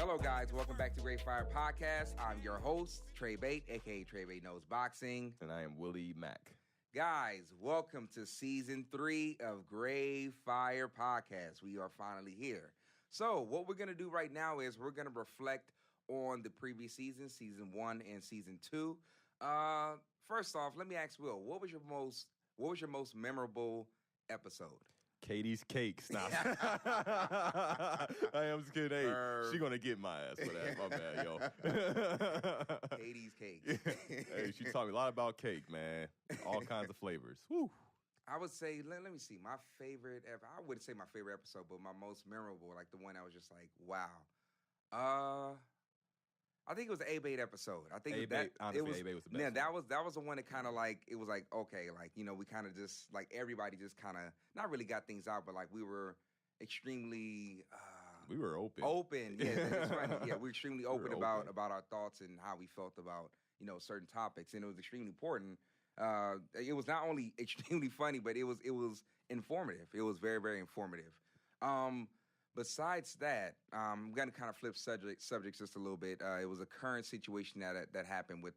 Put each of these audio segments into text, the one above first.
Hello, guys. Welcome back to Great Fire Podcast. I'm your host, Trey Bate, a.k.a. Trey Bate Knows Boxing. And I am Willie Mack. Guys, welcome to Season 3 of Great Fire Podcast. We are finally here. So what we're going to do right now is we're going to reflect on the previous season, Season 1 and Season 2. First off, let me ask Will, what was your most memorable episode? Katie's Cakes. Nah. I am just kidding. Hey, she gonna get my ass for that. My bad, yo. Katie's Cakes. Hey, she taught me a lot about cake, man. All kinds of flavors. Woo. I would say, let me see, my favorite ever. I wouldn't say my favorite episode, but my most memorable, like the one that was just like, wow. I think it was the A-Bait episode. I think honestly, A-Bait was the best. Yeah, that was the one that kind of like, it was like, okay, like, you know, we kind of just, like, everybody just kind of, not really got things out, but like we were extremely... we were open. Open, yeah, that's right. Yeah, we were extremely open about our thoughts and how we felt about, you know, certain topics, and it was extremely important. It was not only extremely funny, but it was informative. It was very, very informative. Besides that, I'm going to kind of flip subjects just a little bit. It was a current situation that happened with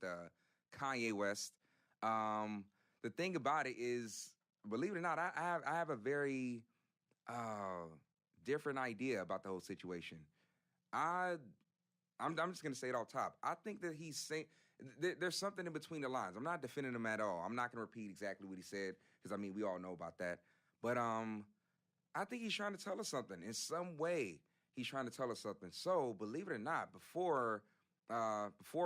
Kanye West. The thing about it is, believe it or not, I have a very different idea about the whole situation. I'm just going to say it off top. I think that he's saying there's something in between the lines. I'm not defending him at all. I'm not going to repeat exactly what he said because, I mean, we all know about that. But I think he's trying to tell us something. In some way, he's trying to tell us something. So, believe it or not, before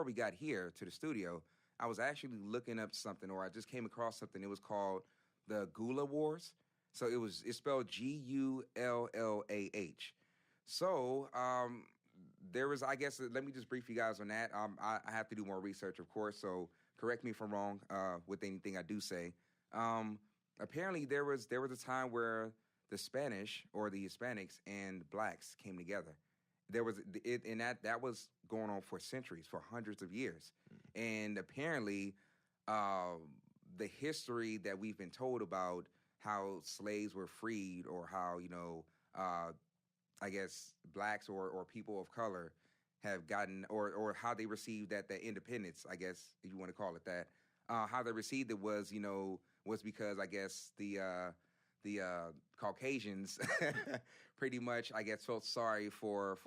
we got here to the studio, I was actually looking up something, or I just came across something. It was called the Gullah Wars. So it's spelled Gullah. So there was, I guess, let me just brief you guys on that. I have to do more research, of course. So correct me if I'm wrong with anything I do say. Apparently, there was a time where the Spanish or the Hispanics and blacks came together. There was and that was going on for centuries, for hundreds of years. And apparently, the history that we've been told about how slaves were freed, or how, you know, I guess blacks or people of color have gotten, or how they received that independence, I guess, if you want to call it that. How they received it was, you know, was because, I guess, the Caucasians pretty much, I guess, felt sorry for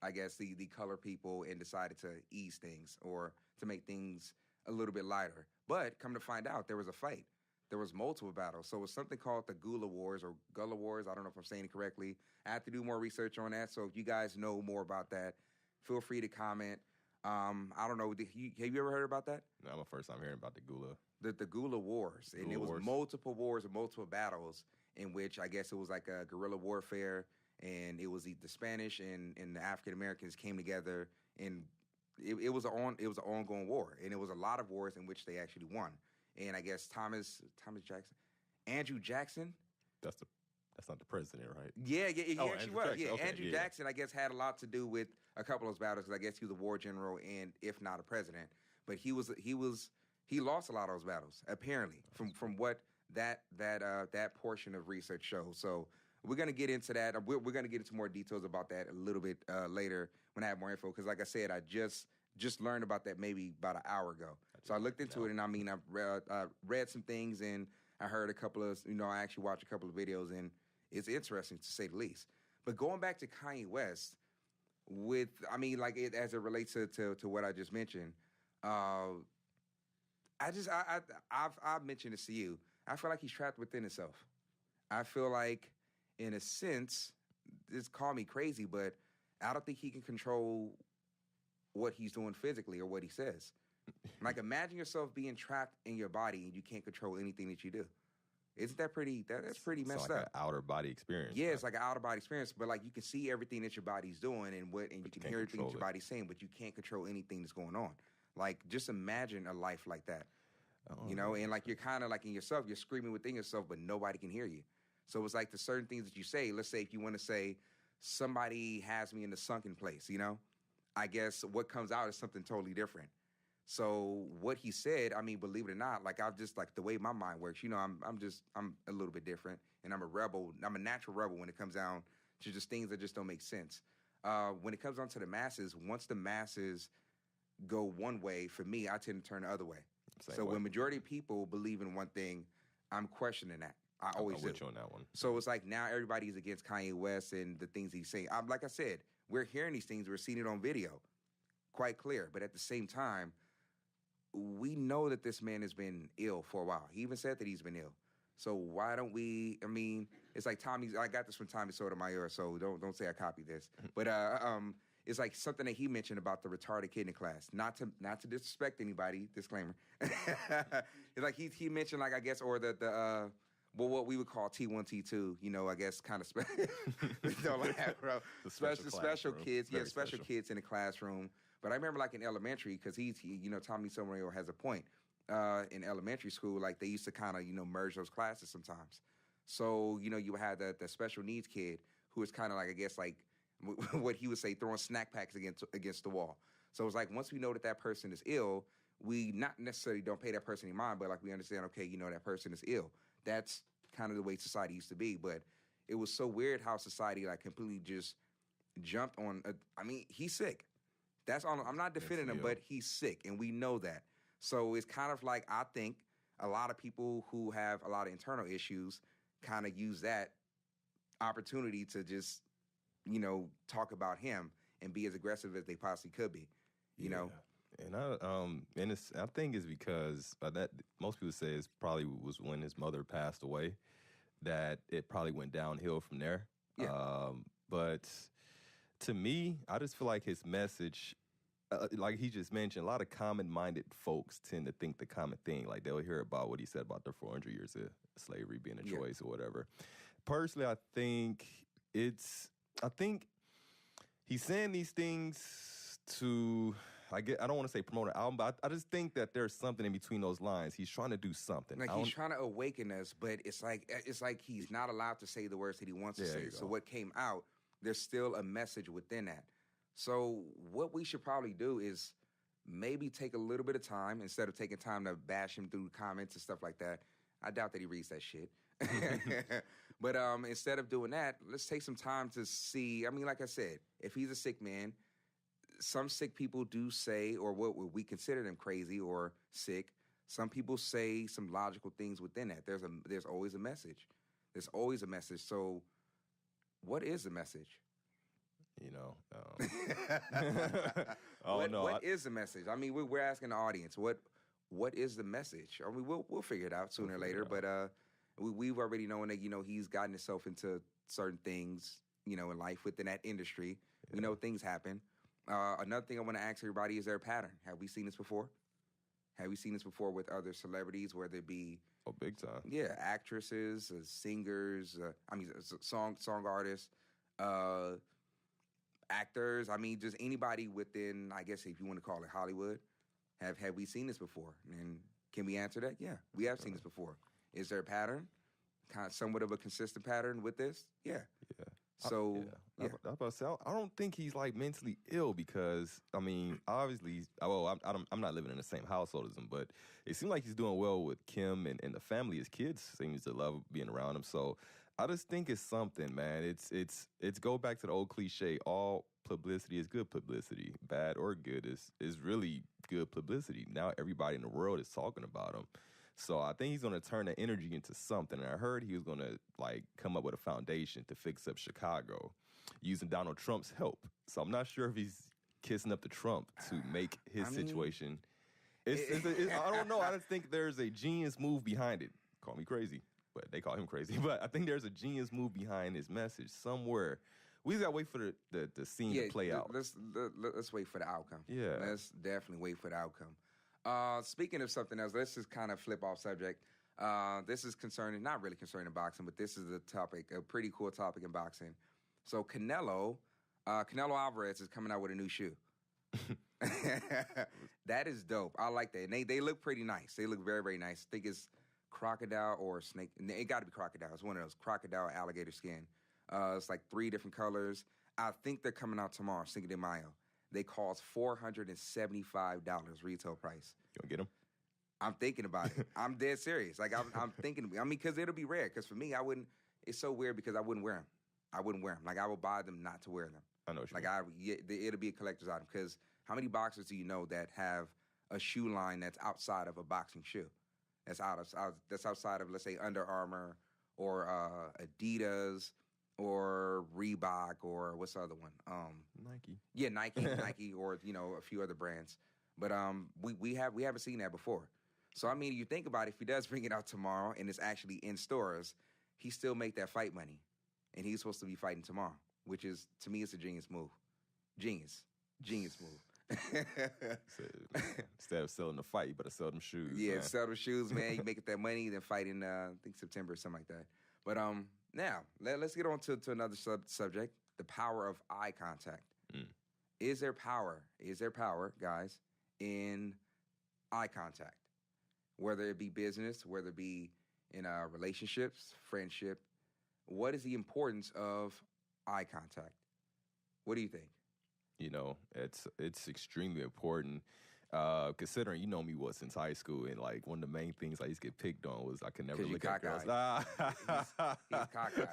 I guess, the colored people and decided to ease things or to make things a little bit lighter. But come to find out, there was a fight. There was multiple battles. So it was something called the Gullah Wars or Gullah Wars. I don't know if I'm saying it correctly. I have to do more research on that. So if you guys know more about that, feel free to comment. I don't know. Have you ever heard about that? No, my first time hearing about the Gullah. The Gullah Wars. And it was multiple wars and multiple battles in which, I guess, it was like a guerrilla warfare, and it was the Spanish and the African Americans came together, and it was an ongoing war, and it was a lot of wars in which they actually won. And I guess Andrew Jackson. That's not the president, right? Yeah, he actually was. Jackson. Yeah, okay, Andrew Jackson, I guess, had a lot to do with a couple of those battles because I guess he was a war general and, if not a president, but he lost a lot of those battles apparently from what that portion of research shows. So we're gonna get into that. We're gonna get into more details about that a little bit later when I have more info. Because, like I said, I just learned about that maybe about an hour ago. So I looked into it, and I mean, I read some things, and I heard a couple of, you know, I actually watched a couple of videos, and it's interesting to say the least. But going back to Kanye West, as it relates to what I just mentioned, I've mentioned this to you. I feel like he's trapped within himself. I feel like, in a sense, just call me crazy, but I don't think he can control what he's doing physically or what he says. Like, imagine yourself being trapped in your body and you can't control anything that you do. Isn't that pretty? That's pretty messed up. It's like an outer body experience. Yeah, it's like an outer body experience. But like, you can see everything that your body's doing and you can hear everything that your body's saying, but you can't control anything that's going on. Like, just imagine a life like that. You know, and like, you're kind of like in yourself, you're screaming within yourself, but nobody can hear you. So it's like the certain things that you say. Let's say if you want to say somebody has me in the sunken place, you know, I guess what comes out is something totally different. So what he said, I mean, believe it or not, like, I've just, like, the way my mind works, you know, I'm a little bit different, and I'm a rebel. I'm a natural rebel when it comes down to just things that just don't make sense. When it comes down to the masses, once the masses go one way, for me, I tend to turn the other way. So when majority of people believe in one thing, I'm questioning that. I always do. I'm with you on that one. So it's like now everybody's against Kanye West and the things he's saying. Like I said, we're hearing these things, we're seeing it on video, quite clear. But at the same time, we know that this man has been ill for a while. He even said that he's been ill. So why don't we? I mean, it's like I got this from Tommy Sotomayor, so don't say I copied this. But it's like something that he mentioned about the retarded kid in class. Not to disrespect anybody. Disclaimer. It's like he mentioned, like, I guess, or the what we would call T1, T2. You know, I guess kind of special. Don't laugh, bro. Special kids. Yeah, special kids in the classroom. But I remember, like, in elementary, because he Tommy Sotomayor has a point. In elementary school, like, they used to kind of, merge those classes sometimes. So, you had the special needs kid who was kind of like, I guess, like, what he would say, throwing snack packs against the wall. So it's like, once we know that person is ill, we not necessarily don't pay that person any mind, but, like, we understand, okay, that person is ill. That's kind of the way society used to be. But it was so weird how society, like, completely just jumped on, he's sick. That's all. I'm not defending him, but he's sick, and we know that. So it's kind of like, I think a lot of people who have a lot of internal issues kind of use that opportunity to just, talk about him and be as aggressive as they possibly could be, you know? And I think it's because that most people say it probably was when his mother passed away that it probably went downhill from there. Yeah. But to me, I just feel like his message, like he just mentioned, a lot of common-minded folks tend to think the common thing. Like, they'll hear about what he said about the 400 years of slavery being a choice or whatever. Personally, I think he's saying these things to, I don't want to say promote an album, but I just think that there's something in between those lines. He's trying to do something. Like, he's trying to awaken us, but it's like he's not allowed to say the words that he wants to say. So what came out, there's still a message within that. So what we should probably do is maybe take a little bit of time instead of taking time to bash him through comments and stuff like that. I doubt that he reads that shit. But instead of doing that, let's take some time to see. I mean, like I said, if he's a sick man, some sick people do say, or what we consider them crazy or sick. Some people say some logical things within that. There's always a message. There's always a message. So what is the message? What is the message? I mean, we're asking the audience, what is the message? I mean, we'll figure it out sooner or later, but we've already known that, he's gotten himself into certain things, in life within that industry. Yeah. We know things happen. Another thing I want to ask everybody, is there a pattern? Have we seen this before? Have we seen this before with other celebrities, whether it be... Oh, big time. Yeah, actresses, singers, song artists, actors. I mean, just anybody within, I guess, if you want to call it Hollywood. Have we seen this before? And can we answer that? Yeah, we have seen this before. Is there a pattern? Kind of somewhat of a consistent pattern with this? Yeah. Yeah. So, I was about to say, I don't think he's, like, mentally ill because, I mean, obviously, I'm not living in the same household as him, but it seems like he's doing well with Kim and the family. His kids seems to love being around him. So I just think it's something, man. It's go back to the old cliche, all publicity is good publicity. Bad or good is really good publicity. Now everybody in the world is talking about him. So I think he's going to turn the energy into something. And I heard he was going to, like, come up with a foundation to fix up Chicago using Donald Trump's help. So I'm not sure if he's kissing up to Trump to make his situation. I don't know. I just think there's a genius move behind it. Call me crazy, but they call him crazy. But I think there's a genius move behind his message somewhere. We just got to wait for the scene to play out. Let's wait for the outcome. Yeah. Let's definitely wait for the outcome. Speaking of something else, let's just kind of flip off subject. This is not really concerning boxing, but this is a pretty cool topic in boxing. So Canelo Alvarez is coming out with a new shoe. That is dope. I like that. And they look pretty nice. They look very, very nice. I think it's crocodile or snake. It got to be crocodile. It's one of those crocodile alligator skin. It's like 3 different colors. I think they're coming out tomorrow, Cinco de Mayo. They cost $475 retail price. You gonna get them? I'm thinking about it. I'm dead serious. Like, I'm thinking. I mean, because it'll be rare. Because for me, I wouldn't. It's so weird because I wouldn't wear them. Like, I would buy them not to wear them. I know what you Like mean. it'll be a collector's item because how many boxers do you know that have a shoe line that's outside of a boxing shoe? That's outside of, let's say, Under Armour or Adidas or Reebok or what's the other one? Nike. Yeah, Nike, or a few other brands. But we haven't seen that before. So I mean, you think about it, if he does bring it out tomorrow and it's actually in stores, he still make that fight money, and he's supposed to be fighting tomorrow, which is, to me, it's a genius move. Genius move. Instead of selling the fight, you better sell them shoes. Yeah, man. sell them shoes, man. You make it that money, then fight in I think September or something like that. But now let's get on to another subject: the power of eye contact. Is there power, guys, in eye contact? Whether it be business, whether it be in relationships, friendship, what is the importance of eye contact? What do you think? It's extremely important. Considering you know me since high school, and like one of the main things I used to get picked on was I could never look at girls. He's cockeyed.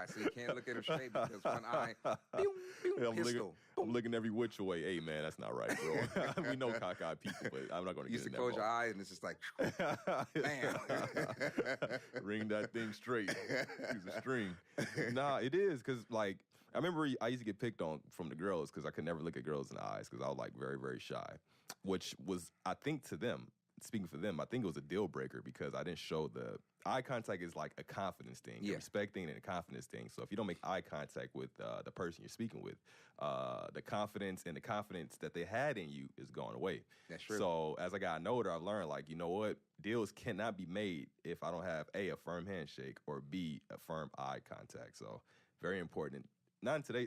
So you can't look at him straight because one eye, pew, pew, pistol. I'm looking every which way. Hey man, that's not right, bro. We know cockeyed people, but I'm not going to get in that. You used to close your eyes and it's just like, bam. Ring that thing straight. Use a string. Nah, it is because like I remember I used to get picked on from the girls because I could never look at girls in the eyes because I was like very, very shy, which was, I think to them, speaking for them, I think it was a deal breaker because I didn't show the eye contact is like a confidence thing, a respect thing and a confidence thing. So if you don't make eye contact with the person you're speaking with, the confidence that they had in you is going away. That's true. So as I got older, I learned like, you know what? Deals cannot be made if I don't have A, a firm handshake, or B, a firm eye contact. So very important. Not in today,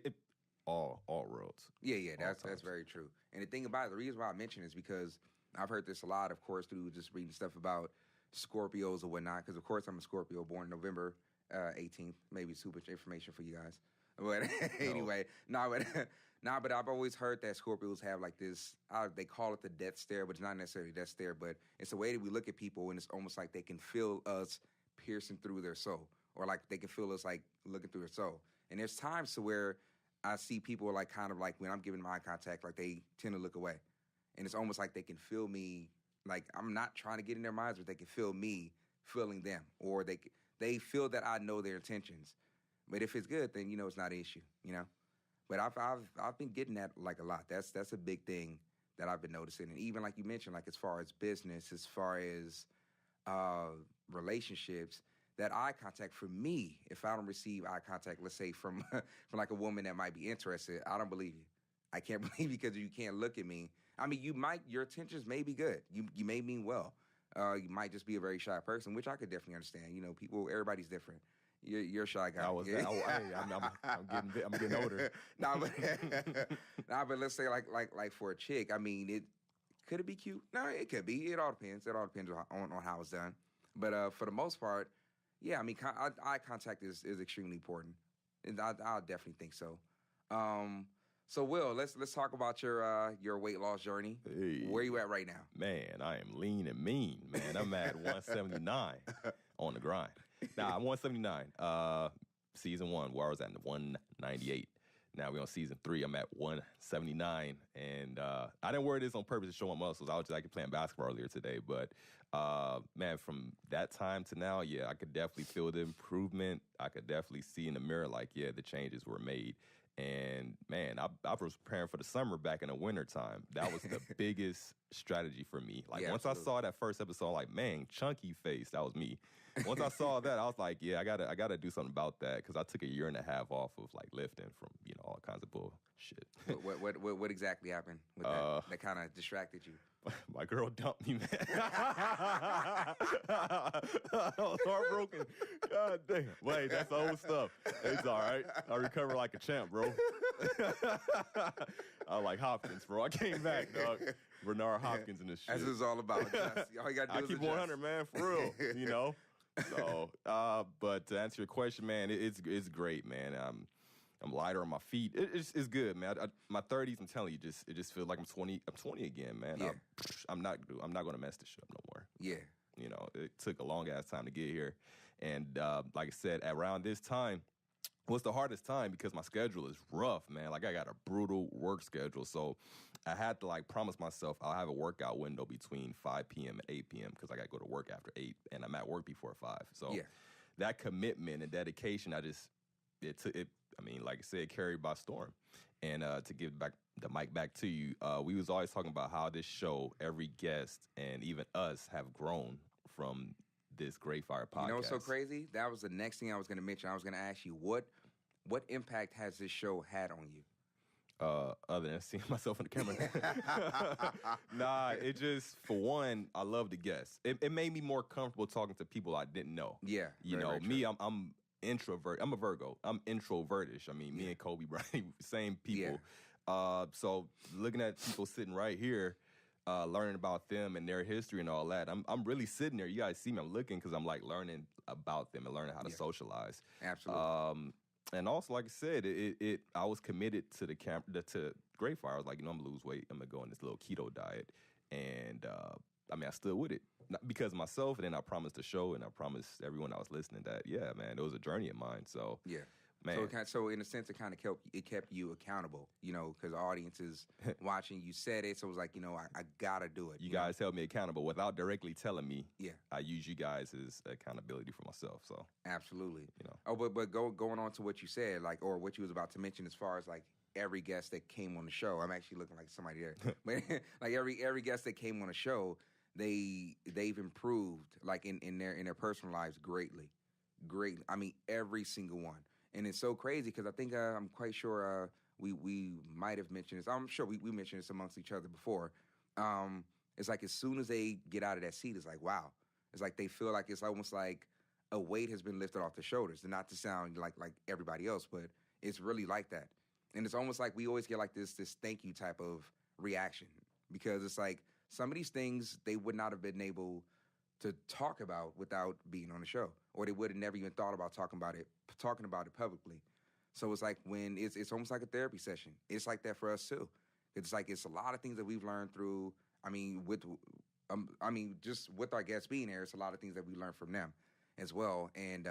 all worlds. Yeah, that's very true. And the thing about it, the reason why I mention it is because I've heard this a lot, of course, through just reading stuff about Scorpios or whatnot, because, of course, I'm a Scorpio, born November 18th. Maybe too much information for you guys. But anyway, but I've always heard that Scorpios have like this, they call it the death stare, but it's not necessarily death stare, but it's a way that we look at people, and it's almost like they can feel us piercing through their soul, or like they can feel us like looking through their soul. And there's times to where I see people like kind of like when I'm giving them eye contact, like they tend to look away. And it's almost like they can feel me, like I'm not trying to get in their minds, but they can feel me feeling them. Or they feel that I know their intentions. But if it's good, then, it's not an issue, But I've been getting that like a lot. That's a big thing that I've been noticing. And even like you mentioned, like as far as business, as far as relationships, that eye contact for me, if I don't receive eye contact, let's say from like a woman that might be interested, I don't believe you. I can't believe you because you can't look at me. I mean, your intentions may be good. You may mean well. You might just be a very shy person, which I could definitely understand. Everybody's different. You're a shy guy. I'm getting older. But let's say like for a chick, I mean, could it be cute? No, it could be. It all depends. It all depends on how it's done. But for the most part, yeah, I mean, eye contact is extremely important, and I'll definitely think so. So Will, let's talk about your weight loss journey. Hey, where you at right now? Man, I am lean and mean, man. I'm at 179 on the grind. Now I'm 179. Season 1, where I was at 198. Now we're on season 3. I'm at 179, and I didn't wear this on purpose to show my muscles. I was just playing basketball earlier today, but man, from that time to now, yeah, I could definitely feel the improvement. I could definitely see in the mirror, like, yeah, the changes were made. And man, I was preparing for the summer back in the winter time. That was the biggest strategy for me. Like once I saw that first episode, like, man, chunky face, that was me. Once I saw that, I was like, yeah, I gotta do something about that, because I took a year and a half off of like lifting from all kinds of bullshit. What exactly happened with that kind of distracted you? My girl dumped me, man. I was heartbroken. God damn. Wait, that's old stuff. It's all right. I recover like a champ, bro. I was like Hopkins, bro. I came back, dog. Bernard Hopkins in this shit. That's what it's all about. All you gotta do I keep 100, man, for real. So, but to answer your question, man, it's great, man. I'm lighter on my feet. It's good, man. My 30s, I'm telling you, it just feels like I'm 20. I'm 20 again, man. Yeah. I'm not going to mess this shit up no more. Yeah. It took a long ass time to get here, and like I said, around this time, was the hardest time because my schedule is rough, man. Like I got a brutal work schedule. So I had to like promise myself I'll have a workout window between 5 p.m. and 8 p.m. because I got to go to work after 8 and I'm at work before 5. So Yeah. that commitment and dedication, I mean, like I said, carried by storm. And to give back the mic back to you, we was always talking about how this show, every guest and even us have grown from this Great Fire podcast. You know what's so crazy? That was the next thing I was going to mention. I was going to ask you, what impact has this show had on you? Other than seeing myself in the camera. Nah, it just, for one, I love the guests. It made me more comfortable talking to people I didn't know. Yeah. You know, me, I'm introvert. I'm a Virgo. I'm introvertish. I mean, me and Kobe Bryant, same people. Yeah. So looking at people sitting right here, learning about them and their history and all that, I'm really sitting there. You guys see me. I'm looking because I'm like learning about them and learning how to socialize. Absolutely. And also, like I said, I was committed to to Great Fire. I was like, I'm gonna lose weight. I'm gonna go on this little keto diet, and I mean, I stood with it. Not because of myself, and then I promised the show, and I promised everyone I was listening that, yeah, man, it was a journey of mine. So, yeah, man. So in a sense, it kind of kept you accountable, you know, because the audience is watching. You said it, so it was like, you know, I gotta do it. You guys held me accountable without directly telling me. Yeah, I use you guys as accountability for myself. So absolutely, you know. Oh, but going on to what you said, like, or what you was about to mention, as far as like every guest that came on the show. I'm actually looking like somebody there, but like every guest that came on the show, they've improved like in their personal lives greatly. I mean, every single one. And it's so crazy because I think I'm quite sure we might have mentioned this. I'm sure we mentioned this amongst each other before. It's like as soon as they get out of that seat, it's like, wow. It's like they feel like it's almost like a weight has been lifted off their shoulders. And not to sound like everybody else, but it's really like that. And it's almost like we always get like this thank you type of reaction because it's like some of these things they would not have been able to talk about without being on the show, or they would have never even thought about talking about it publicly. So it's like when it's almost like a therapy session. It's like that for us too. It's like it's a lot of things that we've learned through. I mean, just with our guests being there, it's a lot of things that we learned from them as well. And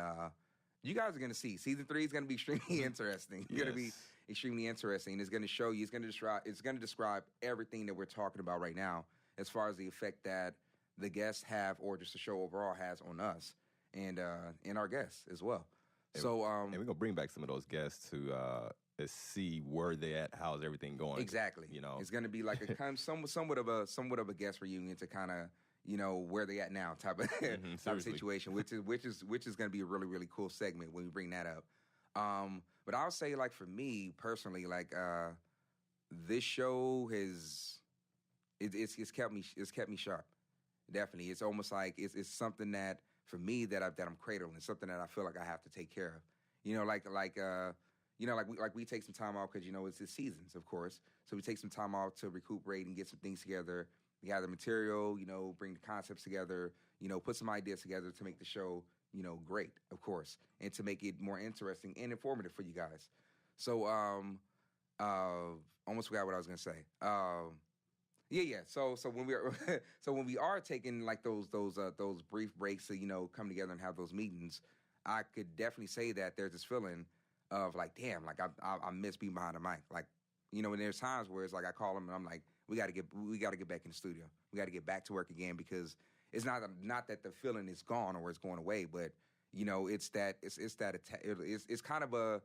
you guys are gonna see season 3 is gonna be extremely interesting. It's gonna be extremely interesting. It's gonna show you. It's gonna describe everything that we're talking about right now, as far as the effect that the guests have, or just the show overall has on us and our guests as well. And, so and we're gonna bring back some of those guests to see where they at, how's everything going. Exactly. You know, it's gonna be like a kind of somewhat of a guest reunion to kind of, you know, where they at now type of type of situation, which is gonna be a really, really cool segment when we bring that up. But I'll say, like, for me personally, like this show it's kept me sharp. Definitely. It's almost like it's something that for me that I'm cradling. It's something that I feel like I have to take care of. You know, like we take some time off because, you know, it's the seasons, of course. So we take some time off to recuperate and get some things together, gather material, you know, bring the concepts together, you know, put some ideas together to make the show, you know, great, of course, and to make it more interesting and informative for you guys. So almost forgot what I was gonna say. Yeah. So when we are taking like those brief breaks to, you know, come together and have those meetings, I could definitely say that there's this feeling of like, damn, like I miss being behind the mic. Like, you know, and there's times where it's like I call them and I'm like, we got to get back in the studio. We got to get back to work again, because it's not that the feeling is gone or it's going away, but, you know, it's kind of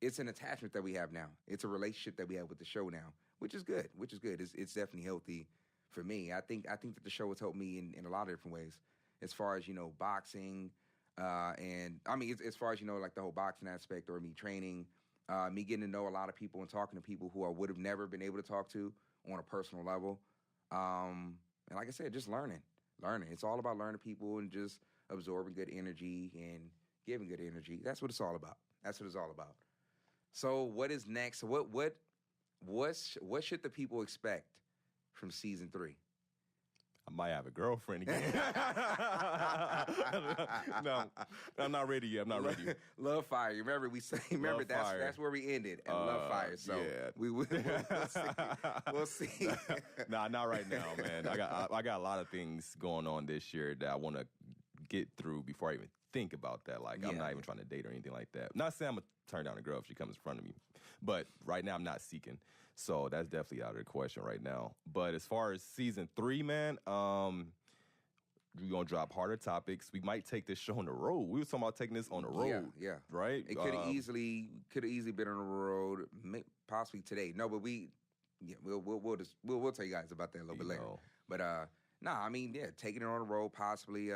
it's an attachment that we have now. It's a relationship that we have with the show now, which is good. It's definitely healthy for me. I think that the show has helped me in a lot of different ways, as far as, you know, boxing, and I mean, as far as, you know, like the whole boxing aspect, or me training, me getting to know a lot of people and talking to people who I would have never been able to talk to on a personal level. And like I said, just learning. It's all about learning people and just absorbing good energy and giving good energy. That's what it's all about. So what is next? What should the people expect from season 3? I might have a girlfriend again. No, I'm not ready yet. Love Fire. Remember that's where we ended at Love Fire. So yeah. we'll see. We'll see. Nah, not right now, man. I got a lot of things going on this year that I want to get through before I even think about that. Like, I'm not even trying to date or anything like that. Not saying I'm going to turn down a girl if she comes in front of me. But right now, I'm not seeking. So that's definitely out of the question right now. But as far as season 3, man, we're going to drop harder topics. We might take this show on the road. We were talking about taking this on the road. Yeah. Right? It could have easily been on the road, possibly today. No, but we'll tell you guys about that a little bit later. But taking it on the road, possibly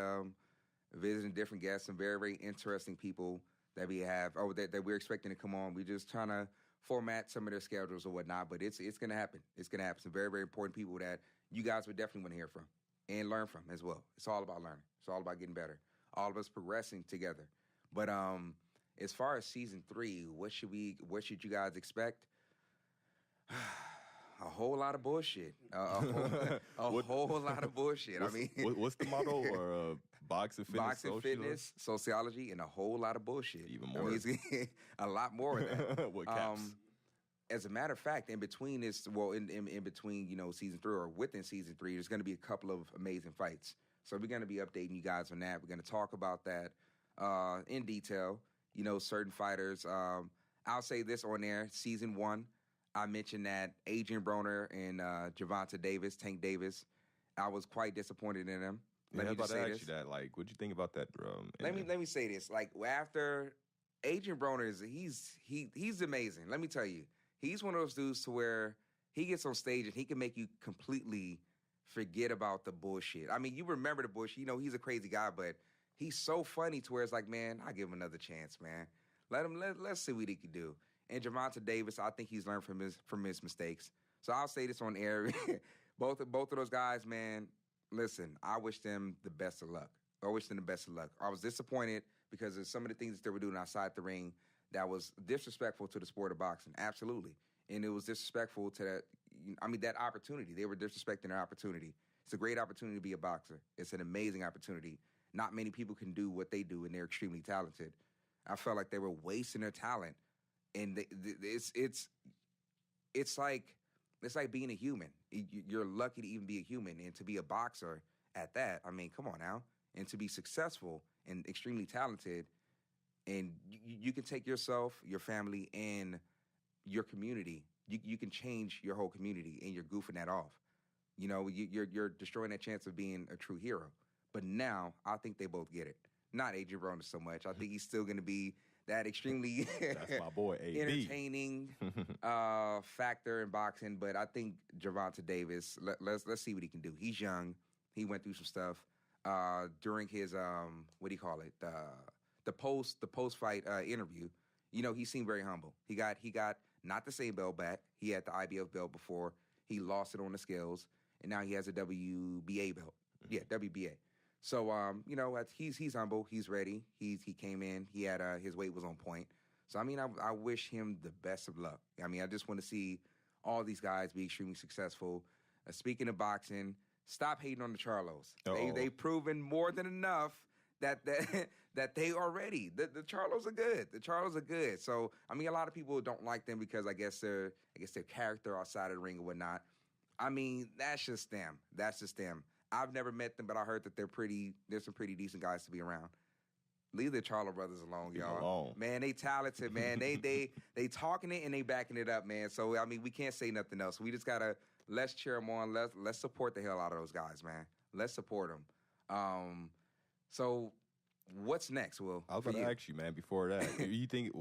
visiting different guests, some very, very interesting people that we have, that we're expecting to come on. We're just trying to format some of their schedules or whatnot, but it's going to happen. It's going to happen. Some very, very important people that you guys would definitely want to hear from and learn from as well. It's all about learning. It's all about getting better. All of us progressing together. But as far as season 3, what should you guys expect? A whole lot of bullshit. A whole lot of bullshit. What's the motto? Or boxing, fitness, sociology, and a whole lot of bullshit. Even more. A lot more of that. What caps? As a matter of fact, in between season 3 or within season 3, there's going to be a couple of amazing fights. So we're going to be updating you guys on that. We're going to talk about that in detail. Certain fighters. I'll say this on air. Season 1. I mentioned that Adrian Broner and Gervonta Davis, Tank Davis, I was quite disappointed in them. Let me just say this. Like, what'd you think about that? Let me say this. Like, after Adrian Broner he's amazing. Let me tell you, he's one of those dudes to where he gets on stage and he can make you completely forget about the bullshit. You remember the bullshit. He's a crazy guy, but he's so funny to where it's like, man, I'll give him another chance, man. Let's see what he can do. And Gervonta Davis, I think he's learned from his mistakes. So I'll say this on air. both of those guys, man, listen, I wish them the best of luck. I was disappointed because of some of the things that they were doing outside the ring that was disrespectful to the sport of boxing. Absolutely. And it was disrespectful to that opportunity. They were disrespecting their opportunity. It's a great opportunity to be a boxer. It's an amazing opportunity. Not many people can do what they do, and they're extremely talented. I felt like they were wasting their talent. And it's like being a human. You're lucky to even be a human, and to be a boxer at that. Come on now, and to be successful and extremely talented, and you can take yourself, your family, and your community. You can change your whole community, and you're goofing that off. You're destroying that chance of being a true hero. But now I think they both get it. Not Adrian Broner so much. I think he's still going to be that extremely that's my boy, AD. entertaining factor in boxing. But I think Gervonta Davis, let's see what he can do. He's young. He went through some stuff during his the post fight interview. He seemed very humble. He got not the same belt back. He had the IBF belt before. He lost it on the scales, and now he has a WBA belt. Yeah, WBA. So, he's humble. He's ready. He came in. He had his weight was on point. So, I wish him the best of luck. I just want to see all these guys be extremely successful. Speaking of boxing, stop hating on the Charlos. They've proven more than enough that they are ready. The Charlos are good. The Charlos are good. So, a lot of people don't like them because I guess their character outside of the ring or whatnot. That's just them. I've never met them, but I heard that there's some pretty decent guys to be around. Leave the Charlo brothers alone, y'all. Man, they talented, man. They talking it and they backing it up, man. So, we can't say nothing else. We just gotta, let's cheer them on. Let's support the hell out of those guys, man. Let's support them. So what's next, Will? I was going to ask you, man, before that. Do you think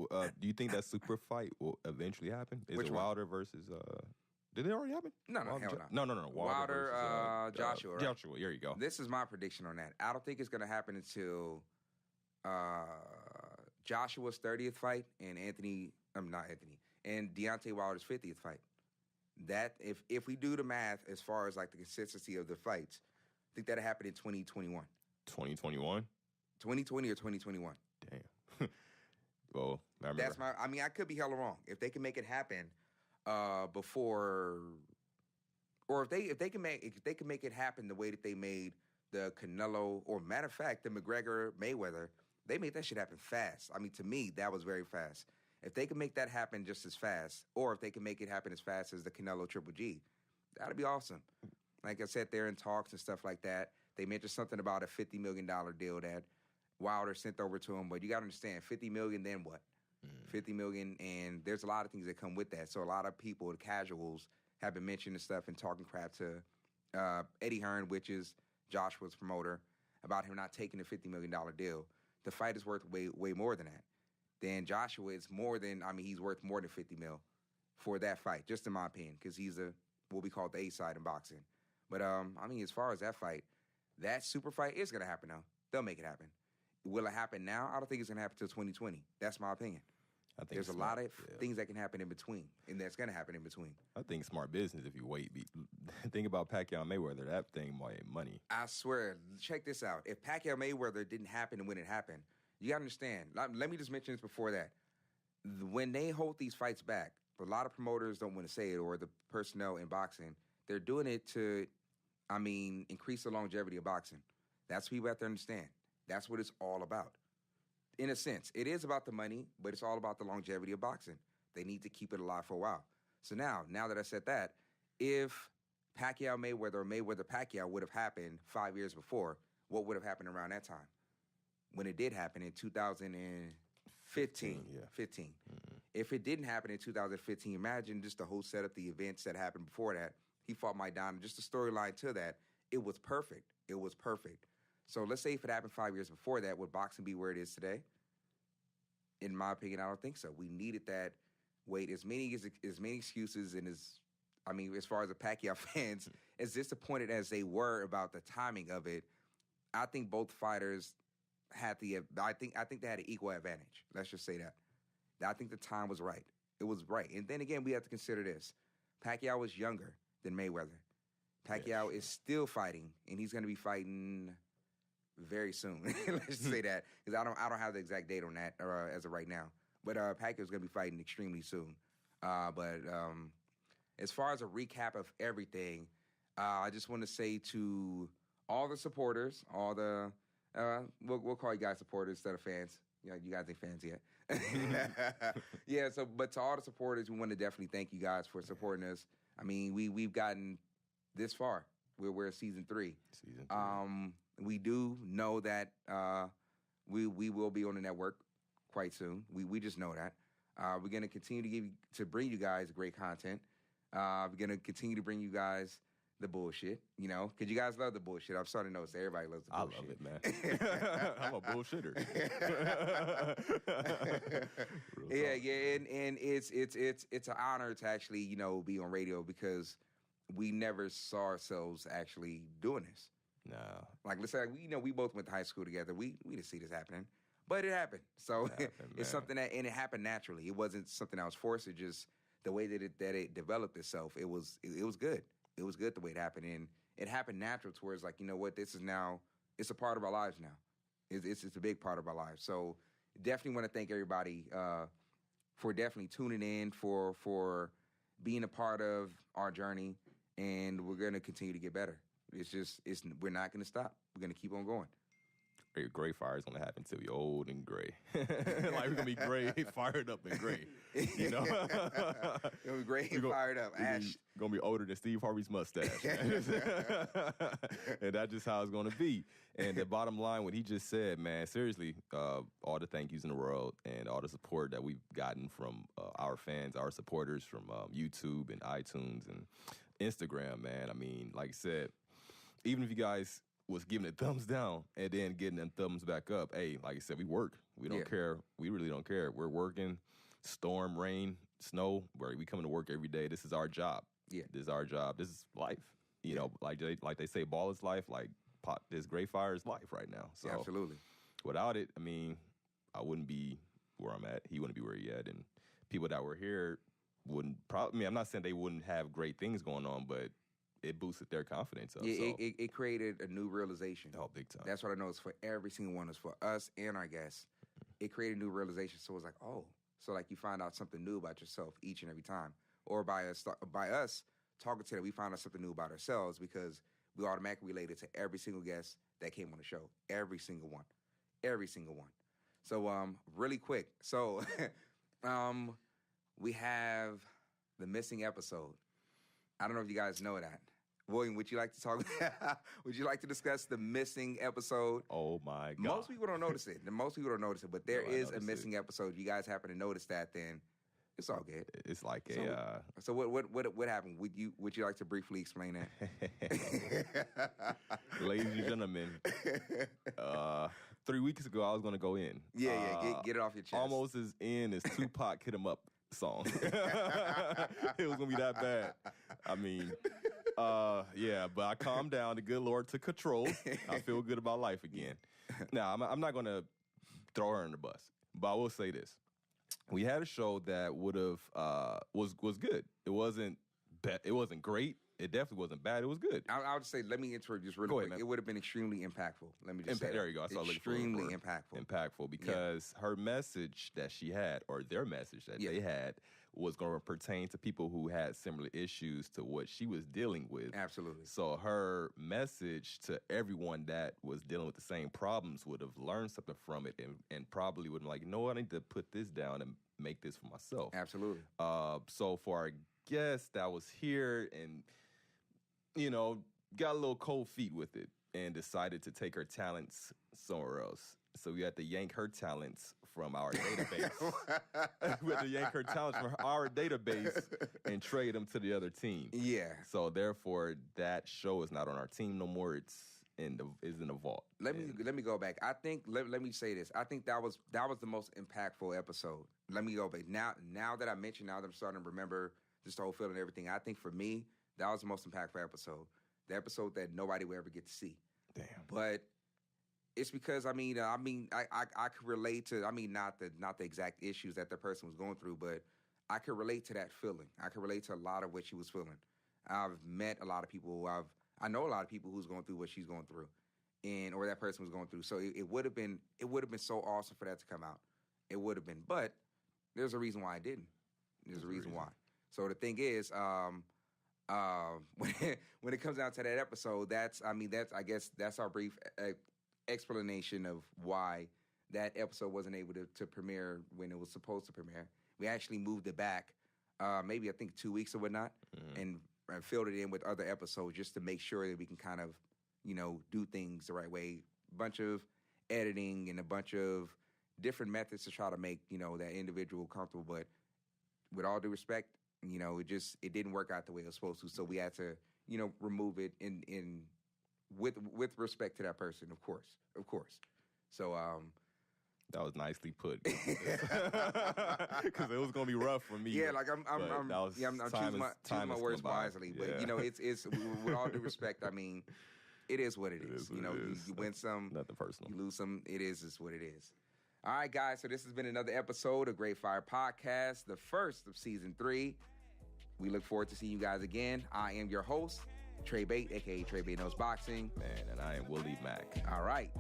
that super fight will eventually happen? Is it Wilder versus... Did it already happen? No, hell no. No. Wilder versus, Joshua, right? Joshua, there you go. This is my prediction on that. I don't think it's going to happen until Joshua's 30th fight and and Deontay Wilder's 50th fight. That, if we do the math as far as, like, the consistency of the fights, I think that'll happen in 2021. 2021? 2020 or 2021. Damn. Well, I remember. That's I could be hella wrong. If they can make it happen before, or if they can make it happen the way that they made the Canelo, or matter of fact, the McGregor Mayweather, they made that shit happen fast. To me, that was very fast. If they can make that happen just as fast, or if they can make it happen as fast as the Canelo Triple G, that'd be awesome. Like I said, they're in talks and stuff like that. They mentioned something about a $50 million deal that Wilder sent over to him. But you got to understand, $50 million, then what? $50 million, and there's a lot of things that come with that. So a lot of people, the casuals, have been mentioning stuff and talking crap to Eddie Hearn, which is Joshua's promoter, about him not taking the $50 million deal. The fight is worth way more than that. Then Joshua is he's worth more than 50 mil for that fight, just in my opinion, because he's what we call the A side in boxing. But as far as that fight, that super fight is gonna happen now. They'll make it happen. Will it happen now? I don't think it's gonna happen until 2020. That's my opinion. I think there's a lot of things that can happen in between, and that's gonna happen in between. I think smart business if you wait. Think about Pacquiao and Mayweather. That thing made money. I swear. Check this out. If Pacquiao Mayweather didn't happen and when it happened, you gotta understand. Let me just mention this before that. When they hold these fights back, a lot of promoters don't want to say it, or the personnel in boxing, they're doing it to, increase the longevity of boxing. That's what people have to understand. That's what it's all about. In a sense, it is about the money, but it's all about the longevity of boxing. They need to keep it alive for a while. So now that I said that, if Pacquiao Mayweather or Mayweather Pacquiao would have happened 5 years before, what would have happened around that time? When it did happen in 2015. 15. Mm-hmm. If it didn't happen in 2015, imagine just the whole setup, the events that happened before that. He fought Maidana, just the storyline to that. It was perfect. It was perfect. So let's say if it happened 5 years before that, would boxing be where it is today? In my opinion, I don't think so. We needed that wait. As many excuses and as far as the Pacquiao fans, as disappointed as they were about the timing of it, I think both fighters had I think they had an equal advantage. Let's just say that. I think the time was right. It was right. And then again, we have to consider this. Pacquiao was younger than Mayweather. Pacquiao is still fighting, and he's going to be fighting very soon. Let's just say that, because I don't have the exact date on that as of right now. But Pacquiao's going to be fighting extremely soon. But as far as a recap of everything, I just want to say to all the supporters, all the we'll call you guys supporters instead of fans. You guys ain't fans yet. Yeah. But to all the supporters, we want to definitely thank you guys for supporting us. We've gotten this far. We're in season 3. We do know that we will be on the network quite soon. We just know that. We're going to continue to bring you guys great content. We're going to continue to bring you guys the bullshit, because you guys love the bullshit. I'm starting to notice everybody loves the bullshit. I love it, man. I'm a bullshitter. And it's an honor to actually, be on radio, because we never saw ourselves actually doing this. No. Like, let's say, we both went to high school together. We didn't see this happening, but it happened. So it's something and it happened naturally. It wasn't something that was forced. It just, the way that it developed itself, it was good. It was good the way it happened, and it happened natural towards, like, this is now, it's a part of our lives now. It's a big part of our lives. So definitely want to thank everybody for definitely tuning in, for being a part of our journey, and we're going to continue to get better. We're not going to stop. We're going to keep on going. Gray fire is going to happen till you're old and gray. Like, we're going to be gray, fired up and gray. You're going to be gray and fired up. Ash. Going to be older than Steve Harvey's mustache. And that's just how it's going to be. And the bottom line, what he just said, man, seriously, all the thank yous in the world and all the support that we've gotten from our fans, our supporters from YouTube and iTunes and Instagram, man. Like I said, even if you guys was giving it thumbs down and then getting them thumbs back up, hey, like I said, we work. We don't care. We really don't care. We're working, storm, rain, snow, where we come to work every day. This is our job. Yeah. This is our job. This is life. Like they say, ball is life. Like, this gray fire is life right now. So absolutely. Without it, I wouldn't be where I'm at. He wouldn't be where he at. And people that were here wouldn't probably, I'm not saying they wouldn't have great things going on, but it boosted their confidence up. Yeah, it created a new realization. Oh, big time. That's what I know. It's for every single one. It's for us and our guests. It created a new realization. So it's like, oh, so like you find out something new about yourself each and every time. Or by us talking to them, we find out something new about ourselves, because we automatically related to every single guest that came on the show. Every single one. Every single one. So really quick. So we have the missing episode. I don't know if you guys know that. William, would you like to talk? Would you like to discuss the missing episode? Oh my God! Most people don't notice it. Most people don't notice it, but there is a missing episode. You guys happen to notice that? Then it's all good. It's like So what happened? Would you like to briefly explain that? Ladies and gentlemen, 3 weeks ago I was going to go in. Yeah, get it off your chest. Almost as in as Tupac Hit 'Em Up song. It was going to be that bad. I mean, but I calmed down. The good Lord took control. I feel good about life again. Now, I'm not going to throw her in the bus, but I will say this. We had a show that would have was good. It wasn't bad. It wasn't great. It definitely wasn't bad. It was good. I would say, let me interrupt just real quick. It would have been extremely impactful. Let me just say there you go. I saw extremely impactful. Impactful because her message that she had, or their message that they had, was going to pertain to people who had similar issues to what she was dealing with. Absolutely. So her message to everyone that was dealing with the same problems would have learned something from it and probably would have been like, no, I need to put this down and make this for myself. Absolutely. So for our guest that was here and, got a little cold feet with it and decided to take her talents somewhere else. So we had to yank her talents from our database. We had to yank her talents from our database and trade them to the other team. Yeah. So therefore, that show is not on our team no more. It's in the vault. Let me go back. I think let me say this. I think that was the most impactful episode. Let me go back. Now that I mentioned, now that I'm starting to remember just the whole feeling and everything, I think for me, that was the most impactful episode. The episode that nobody will ever get to see. Damn. But it's because I could relate to not the exact issues that the person was going through, but I could relate to that feeling. I could relate to a lot of what she was feeling. I've met a lot of people. I know a lot of people who's going through what she's going through, or that person was going through. So it would have been so awesome for that to come out. It would have been, but there's a reason why I didn't. There's a reason why. So the thing is, when it comes down to that episode, that's our brief explanation of why that episode wasn't able to premiere when it was supposed to premiere. We actually moved it back, maybe I think 2 weeks or whatnot, and filled it in with other episodes just to make sure that we can kind of, do things the right way. A bunch of editing and a bunch of different methods to try to make, that individual comfortable. But with all due respect, it didn't work out the way it was supposed to. So we had to, remove it in with respect to that person, of course. So that was nicely put. Because it was gonna be rough for me. Yeah, like I'm choosing my words wisely. But it's with all due respect, it is what it is. You win some, nothing personal. You lose some. It is just what it is. All right, guys. So this has been another episode of Great Fire Podcast, the first of season 3. We look forward to seeing you guys again. I am your host, Trey Bate, aka Trey Bate Knows Boxing. Man, and I am Willie Mack. All right.